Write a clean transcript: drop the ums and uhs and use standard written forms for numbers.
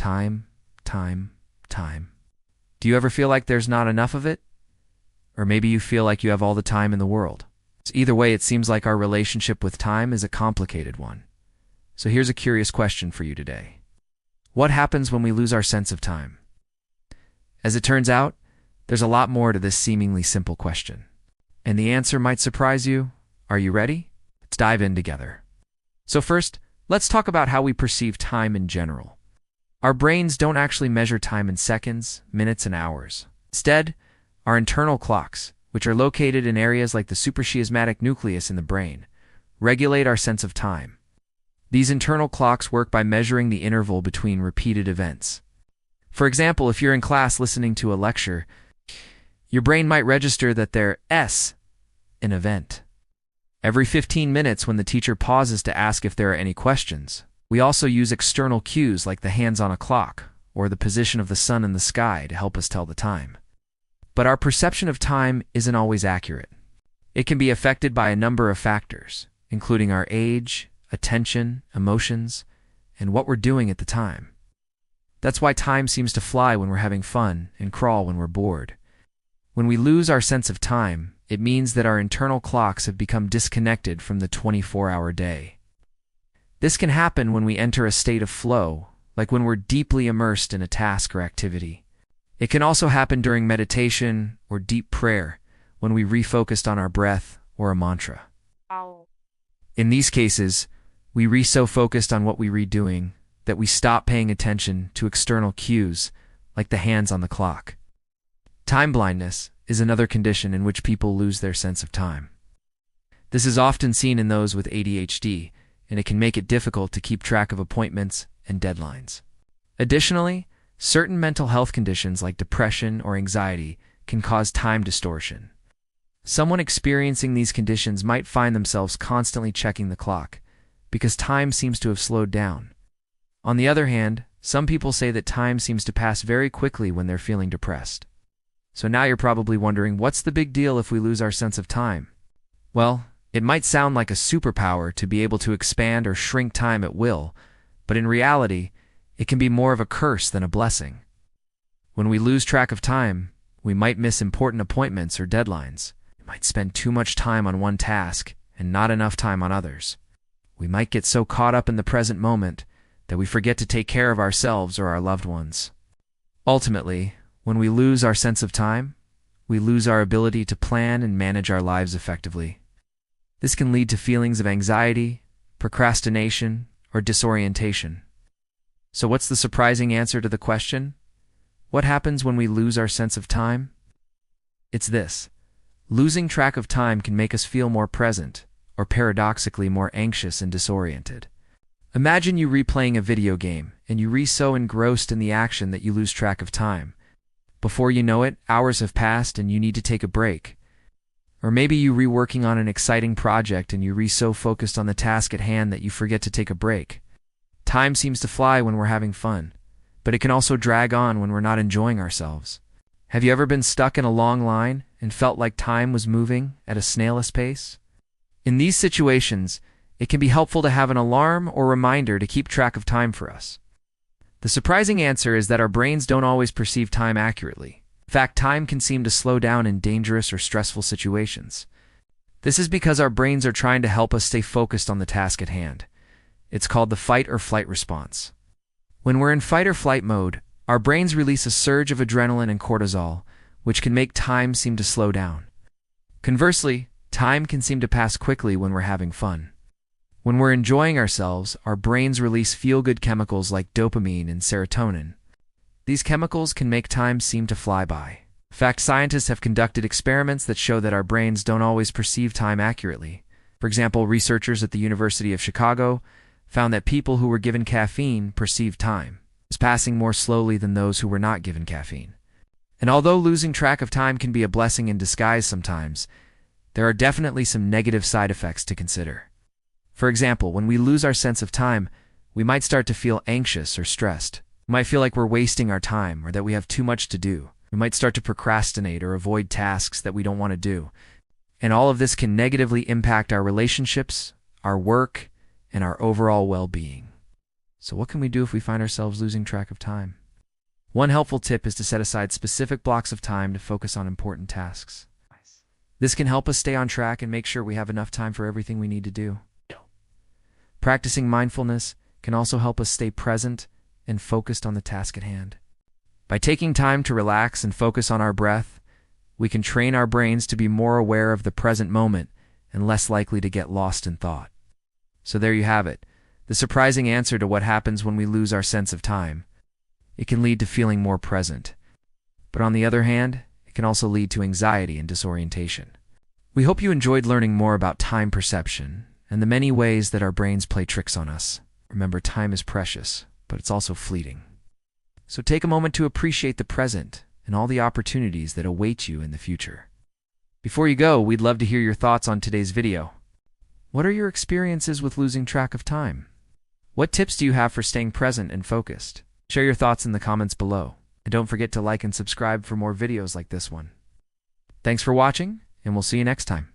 Time, time, time. Do you ever feel like there's not enough of it? Or maybe you feel like you have all the time in the world. Either way, it seems like our relationship with time is a complicated one. So here's a curious question for you today. What happens when we lose our sense of time? As it turns out, there's a lot more to this seemingly simple question. And the answer might surprise you. Are you ready? Let's dive in together. So first, let's talk about how we perceive time in general. Our brains don't actually measure time in seconds, minutes, and hours. Instead, our internal clocks, which are located in areas like the suprachiasmatic nucleus in the brain, regulate our sense of time. These internal clocks work by measuring the interval between repeated events. For example, if you're in class listening to a lecture, your brain might register that there's an event. Every 15 minutes when the teacher pauses to ask if there are any questions, we also use external cues like the hands on a clock or the position of the sun in the sky to help us tell the time. But our perception of time isn't always accurate. It can be affected by a number of factors, including our age, attention, emotions, and what we're doing at the time. That's why time seems to fly when we're having fun and crawl when we're bored. When we lose our sense of time, it means that our internal clocks have become disconnected from the 24-hour day. This can happen when we enter a state of flow, like when we're deeply immersed in a task or activity. It can also happen during meditation or deep prayer, when we refocused on our breath or a mantra. In these cases, we so focused on what we were doing that we stop paying attention to external cues, like the hands on the clock. Time blindness is another condition in which people lose their sense of time. This is often seen in those with ADHD, and it can make it difficult to keep track of appointments and deadlines. Additionally, certain mental health conditions like depression or anxiety can cause time distortion. Someone experiencing these conditions might find themselves constantly checking the clock because time seems to have slowed down. On the other hand, some people say that time seems to pass very quickly when they're feeling depressed. So now you're probably wondering, what's the big deal if we lose our sense of time? Well, it might sound like a superpower to be able to expand or shrink time at will, but in reality, it can be more of a curse than a blessing. When we lose track of time, we might miss important appointments or deadlines. We might spend too much time on one task and not enough time on others. We might get so caught up in the present moment that we forget to take care of ourselves or our loved ones. Ultimately, when we lose our sense of time, we lose our ability to plan and manage our lives effectively. This can lead to feelings of anxiety, procrastination, or disorientation. So what's the surprising answer to the question? What happens when we lose our sense of time? It's this. Losing track of time can make us feel more present, or paradoxically more anxious and disoriented. Imagine you replaying a video game, and you so engrossed in the action that you lose track of time. Before you know it, hours have passed and you need to take a break. Or maybe you reworking on an exciting project and you so focused on the task at hand that you forget to take a break. Time seems to fly when we're having fun, but it can also drag on when we're not enjoying ourselves. Have you ever been stuck in a long line and felt like time was moving at a snail's pace? In these situations, it can be helpful to have an alarm or reminder to keep track of time for us. The surprising answer is that our brains don't always perceive time accurately. In fact, time can seem to slow down in dangerous or stressful situations. This is because our brains are trying to help us stay focused on the task at hand. It's called the fight or flight response. When we're in fight or flight mode, our brains release a surge of adrenaline and cortisol, which can make time seem to slow down. Conversely, time can seem to pass quickly when we're having fun. When we're enjoying ourselves, our brains release feel-good chemicals like dopamine and serotonin. These chemicals can make time seem to fly by. In fact, scientists have conducted experiments that show that our brains don't always perceive time accurately. For example, researchers at the University of Chicago found that people who were given caffeine perceived time as passing more slowly than those who were not given caffeine. And although losing track of time can be a blessing in disguise sometimes, there are definitely some negative side effects to consider. For example, when we lose our sense of time, we might start to feel anxious or stressed. We might feel like we're wasting our time or that we have too much to do. We might start to procrastinate or avoid tasks that we don't want to do. And all of this can negatively impact our relationships, our work, and our overall well-being. So what can we do if we find ourselves losing track of time? One helpful tip is to set aside specific blocks of time to focus on important tasks. This can help us stay on track and make sure we have enough time for everything we need to do. Practicing mindfulness can also help us stay present and focused on the task at hand. By taking time to relax and focus on our breath, we can train our brains to be more aware of the present moment and less likely to get lost in thought. So there you have it, the surprising answer to what happens when we lose our sense of time. It can lead to feeling more present. But on the other hand, it can also lead to anxiety and disorientation. We hope you enjoyed learning more about time perception and the many ways that our brains play tricks on us. Remember, time is precious, but it's also fleeting. So take a moment to appreciate the present and all the opportunities that await you in the future. Before you go, we'd love to hear your thoughts on today's video. What are your experiences with losing track of time? What tips do you have for staying present and focused? Share your thoughts in the comments below. And don't forget to like and subscribe for more videos like this one. Thanks for watching, and we'll see you next time.